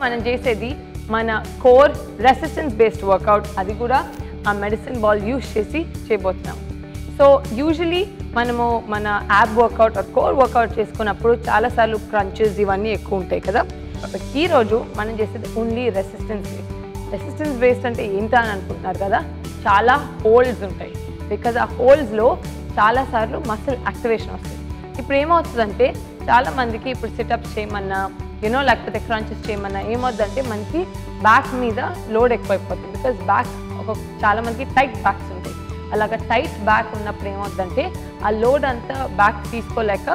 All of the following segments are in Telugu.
మనం చేసేది మన కోర్ రెసిస్టెన్స్ బేస్డ్ వర్కౌట్, అది కూడా ఆ మెడిసిన్ బాల్ యూజ్ చేసి చేయబోతున్నాం. సో యూజువలీ మనము మన ab workout or core workout చేసుకున్నప్పుడు చాలాసార్లు క్రంచెస్ ఇవన్నీ ఎక్కువ ఉంటాయి కదా. బట్ ఈరోజు మనం చేసేది only resistance based. Resistance based అంటే ఏంటా అని అనుకుంటున్నారు కదా, చాలా హోల్స్ ఉంటాయి. బికాజ్ ఆ హోల్స్లో చాలాసార్లు మసిల్ యాక్టివేషన్ వస్తుంది. ఇప్పుడు ఏమవుతుందంటే చాలామందికి ఇప్పుడు సిటప్స్ చేయమన్నా లేకపోతే క్రంచెస్ చేయమన్నా ఏమవుతుందంటే మనకి బ్యాక్ మీద లోడ్ ఎక్కువైపోతుంది. బికాజ్ బ్యాక్ చాలామందికి టైట్ బ్యాక్స్ ఉంటాయి. అలాగా టైట్ బ్యాక్ ఉన్నప్పుడు ఏమవుతుందంటే ఆ లోడ్ అంతా బ్యాక్ తీసుకోలేక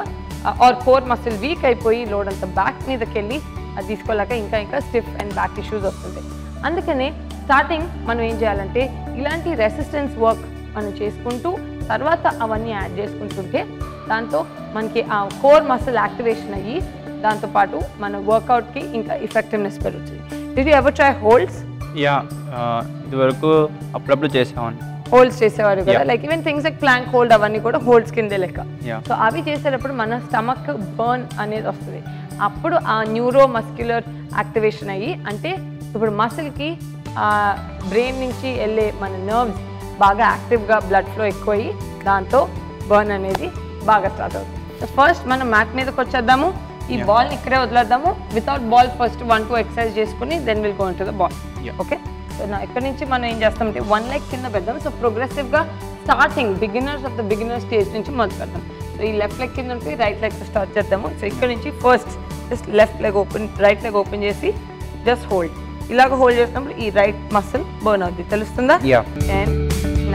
ఆర్ కోర్ మసిల్ వీక్ అయిపోయి లోడ్ అంతా బ్యాక్ మీదకి వెళ్ళి అది తీసుకోలేక ఇంకా స్టిఫ్ అండ్ బ్యాక్ ఇష్యూస్ వస్తుంటాయి. అందుకనే స్టార్టింగ్ మనం ఏం చేయాలంటే ఇలాంటి రెసిస్టెన్స్ వర్క్ మనం చేసుకుంటూ తర్వాత అవన్నీ యాడ్ చేసుకుంటుంటే దాంతో మనకి ఆ కోర్ మసిల్ యాక్టివేషన్ అయ్యి దాంతోపాటు మన వర్కౌట్కి ఇంకా ఎఫెక్టివ్నెస్ పెరుగుతుంది. Did you ever try holds? Yeah, ఇదివరకు అప్పుడప్పుడు చేసామండి. హోల్డ్స్ చేసేవారు కదా, like even things like plank hold అవన్నీ కూడా హోల్డ్స్ కిందే లెక్క. సో అవి చేసేటప్పుడు మన స్టమక్ బర్న్ అనేది వస్తుంది. అప్పుడు ఆ న్యూరో మస్క్యులర్ యాక్టివేషన్ అయ్యి, అంటే ఇప్పుడు మసిల్కి బ్రెయిన్ నుంచి వెళ్ళే మన నర్వ్స్ బాగా యాక్టివ్గా బ్లడ్ ఫ్లో ఎక్కువ అయ్యి దాంతో బర్న్ అనేది బాగా స్టార్ట్ అవుతుంది. సో ఫస్ట్ మనం మ్యాట్ మీదకి వచ్చేద్దాము. ఈ బాల్ని ఇక్కడే వదిలేద్దాము. వితౌట్ బాల్ ఫస్ట్ 1-2 ఎక్సర్సైజ్ చేసుకుని then will go into the ball. Okay, so ఇక్కడ నుంచి మనం ఏం చేస్తామంటే 1 లెగ్ కింద పెడదాం. సో ప్రోగ్రెసివ్గా starting beginners of the beginner stage నుంచి మొదలు పెడదాం. సో ఈ లెఫ్ట్ లెగ్ కింద ఉంటే రైట్ లెగ్ స్టార్ట్ చేద్దాము. సో ఇక్కడ నుంచి first just left leg open, right leg open చేసి జస్ట్ హోల్డ్. ఇలాగ హోల్డ్ చేసినప్పుడు ఈ రైట్ మసిల్ బర్న్ అవుతుంది, తెలుస్తుందా? 10,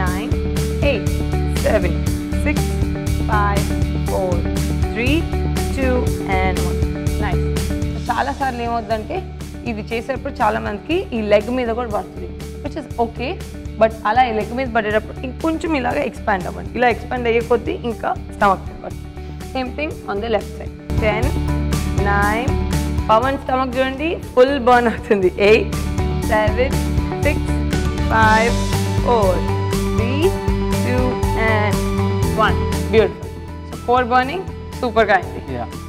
9, 8, 7, 6, 5, 4, 3, 2 and 1. నైస్. చాలాసార్లు ఏమవుతుందంటే ఇది చేసేటప్పుడు చాలామందికి ఈ లెగ్ మీద కూడా పడుతుంది, విచ్ ఇస్ ఓకే. బట్ అలా ఈ లెగ్ మీద పడేటప్పుడు ఇంకొంచెం ఇలాగ ఎక్స్పాండ్ అవ్వండి. ఇలా ఎక్స్పాండ్ అయ్యే కొద్దీ ఇంకా స్టమక్ మీద పడుతుంది. Same thing on the left side. 10, 9, Pavan stomach చూడండి ఫుల్ బర్న్ అవుతుంది. 8, 7, 6, 5, 4, 3, 2 and 1. Beautiful. So core burning సూపర్గా అయింది.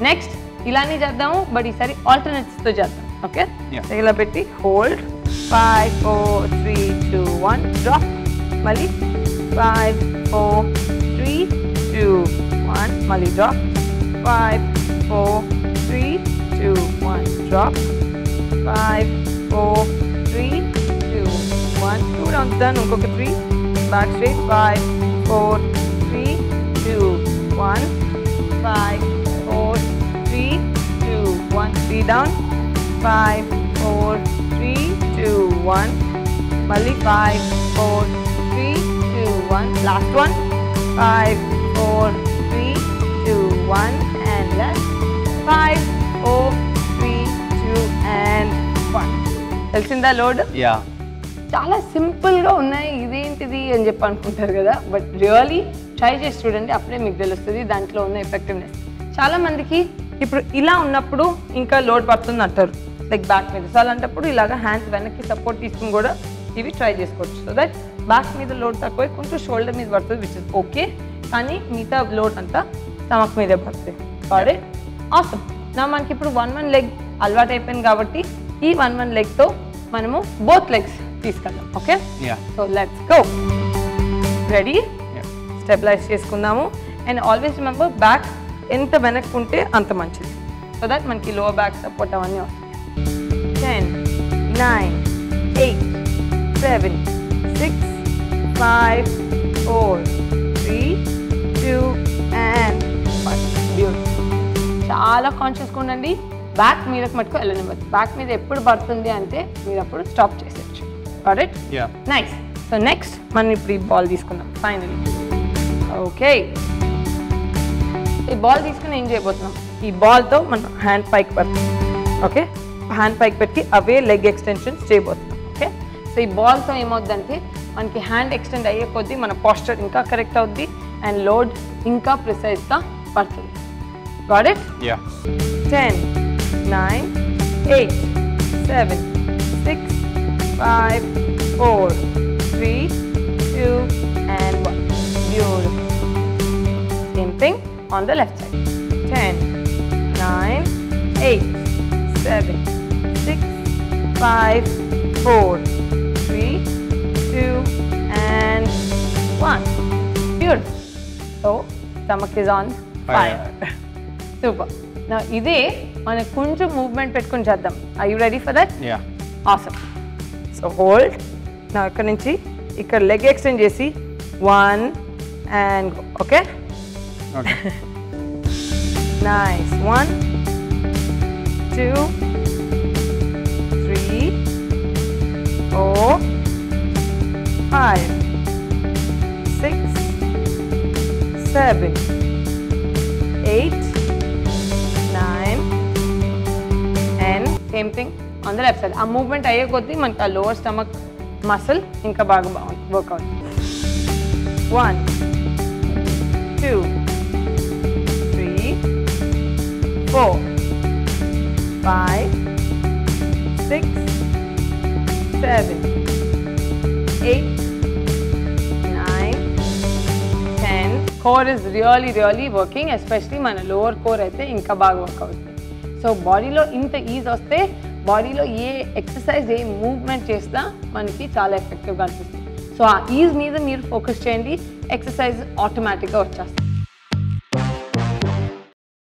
నెక్స్ట్ ఇలానే చేద్దాము, బట్ ఈసారి ఆల్టర్నేట్స్తో చేద్దాం. ఓకే, ఇలా పెట్టి హోల్డ్ 5, 4, 3, 2, 1 డ్రాప్. మళ్ళీ 5, 4, 3, 2, 1 మళ్ళీ డ్రాప్. 5, 4, 3, 2, 1 డ్రాప్. 5, 4, 3, 2, 1 2 rounds done. ఇంకొక 3 బ్యాక్ స్ట్రైట్. 5, 4, 3, 2, 1 5, 4, 3, 2, 1 3 down. 5, 4, 3, 2, 1 మళ్ళీ 5, 4, 3, 2, 1 last one. 5, 4, 3, 2, 1 and last. 5, 4, 3, 2 and 1. తెలిసిందా లోడ్? చాలా సింపుల్గా ఉన్నాయి, ఇదేంటిది అని చెప్పి అనుకుంటారు కదా, బట్ రియలీ ట్రై చేసి చూడండి, అప్పుడే మీకు తెలుస్తుంది దాంట్లో ఉన్న ఎఫెక్టివ్నెస్. చాలామందికి ఇప్పుడు ఇలా ఉన్నప్పుడు ఇంకా లోడ్ పడుతుంది అంటారు, లైక్ బ్యాక్ మీద. సో అలాంటప్పుడు ఇలాగ హ్యాండ్స్ వెనక్కి సపోర్ట్ తీసుకుని కూడా ఇవి ట్రై చేసుకోవచ్చు. సో దట్ బ్యాక్ మీద లోడ్ తక్కువ, కొంచెం షోల్డర్ మీద పడుతుంది, విచ్ ఇస్ ఓకే. కానీ మిగతా లోడ్ అంతా స్టమక్ మీదే పడుతుంది. వాడే ఆసమ్. నా మనకి ఇప్పుడు 1-1 లెగ్ అలవాటు అయిపోయింది కాబట్టి ఈ 1-1 లెగ్తో మనము బోత్ లెగ్స్ తీసుకెళ్దాం. Okay, so let's go. Ready? Stabilize చేసుకుందాము. అండ్ ఆల్వేస్ రిమెంబర్ బ్యాక్ ఎంత వెనక్కి ఉంటే అంత మంచిది, సో దట్ మనకి లోవర్ బ్యాక్ సపోర్ట్ అవన్నీ వస్తాయి. 10, 9, 8, 7, 6, 5, 4, 3, 2 and 1. బ్యూటిఫుల్. చాలా కాన్షియస్గా ఉండండి, బ్యాక్ మీదకి మటుకు వెళ్ళనివ్వద్దు. బ్యాక్ మీద ఎప్పుడు పడుతుంది అంటే మీరు అప్పుడు స్టాప్ చేసేయచ్చు. కరెక్ట్? నైస్. సో నెక్స్ట్ మనం ఇప్పుడు ఈ బాల్ తీసుకుందాం ఫైనలీ. ఓకే, ఈ బాల్ తీసుకుని ఏం చేయబోతున్నాం, ఈ బాల్తో మనం హ్యాండ్ పైకి పడుతుంది. ఓకే, హ్యాండ్ పైకి పెట్టి అవే లెగ్ ఎక్స్టెన్షన్స్ చేయబోతున్నాం. ఓకే, సో ఈ బాల్తో ఏమవుద్దంటే మనకి హ్యాండ్ ఎక్స్టెండ్ అయ్యే కొద్దీ మన పోస్చర్ ఇంకా కరెక్ట్ అవుద్ది అండ్ లోడ్ ఇంకా ప్రిసైజ్గా పడుతుంది. Got it? 10, 9, 8, 7, 6, 5, 4, 3, 2 and 1. Beautiful. Same thing on the left side. 10, 9, 8, 7, 6, 5, 4, 3, 2, and 1. Beautiful. So, stomach is on fire. Super. Now, ఇదే మనం కొంచెం మూవ్మెంట్ పెట్టుకుని చేద్దాం. Are you ready for that? Yeah. Awesome. So, hold. Now, ఇక్కడ నుంచి ఇక్కడ లెగ్ ఎక్స్టెండ్ చేసి 1 and go. Okay? Okay. Nice. 1, 2, 3, 4, 5, 6, 7, 8, 9, and same thing on the left side. ఆ మూవ్మెంట్ అయ్యే కొద్దీ మనకి ఆ లోవర్ స్టమక్ మసిల్ ఇంకా బాగా వర్క్ అవుతుంది. 1, 2, 3, 4, 5, 6, 7, 8, 9, 10. Core is really working, especially మన lower core అయితే ఇంకా బాగా వర్క్ అవుతుంది. సో బాడీలో ఇంత ఈజ్ వస్తే బాడీలో ఏ ఎక్సర్సైజ్ ఏ మూవ్మెంట్ చేసినా మనకి చాలా ఎఫెక్టివ్గా అనిపిస్తుంది. సో ఆ ఈజ్ మీద మీరు ఫోకస్ చేయండి, ఎక్సర్సైజ్ ఆటోమేటిక్గా వచ్చేస్తుంది.